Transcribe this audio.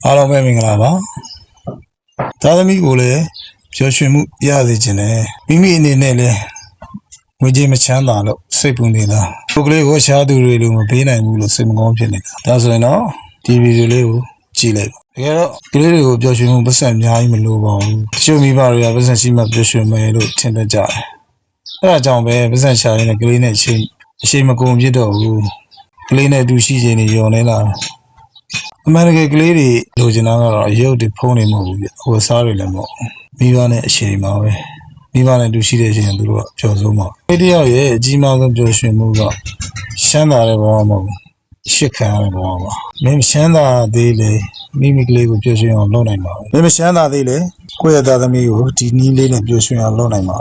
အားလုံးပဲမင်္ဂလာပါသားသမီးကိုလည်းပျော်ရွှင်မှုရစေခြင်းနဲ့မိမိအနေနဲ့လည်းငွေကြေးမချမ်းသာလို့စိတ်ပူနေတာပုဂ္ဂလိကိုရှားသူတွေလိုမပေးနိုင်ဘူးလို့စိတ်မကောင်းဖြစ်နေတာဒါဆိုရင်တော့ဒီဗီဒီယိုလေးကိုကြည့်လိုက်ပါတကယ်တော့ကလေးတွေကိုပျော်ရွှင်မှုပတ်စံအများကြီးမလိုပါဘူးတချို့မိဘတွေကပတ်စံရှိမှပျော်ရွှင်မယ်လို့ထင်တတ်ကြတယ်အဲဒါကြောင့်ပဲပတ်စံရှာရင်းနဲ့ကလေးနဲ့အချိန်မကုန်ဖြစ်တော့ဘူးကလေးနဲ့အတူရှိခြင်းတွေယော်နေလာအမှန်တကယ်ကလေးတွေလိုချင်တာကတော့အယုတ်တွေဖုံးနေမဟုတ်ဘူးပြအဝတ်စားတွေလည်းမဟုတ်မိဘနဲ့အချိန်မှာပဲမိဘနဲ့တူရှိတဲ့အချိန်ကသူတို့ကပျော်ဆုံးပါကလေးတယောက်ရဲ့အကြီးမားဆုံးပျော်ရွှင်မှုကရှမ်းသာတဲ့ဘဝမဟုတ်ရှစ်ခံရတဲ့ဘဝပါမင်းရှမ်းသာသေးလေမိကလေးကိုပျော်ရွှင်အောင်လုပ်နိုင်ပါဘူးမင်းရှမ်းသာသေးလေကိုယ့်ရဲ့သားသမီးကိုဒီနည်းလေးနဲ့ပျော်ရွှင်အောင်လုပ်နိုင်ပါ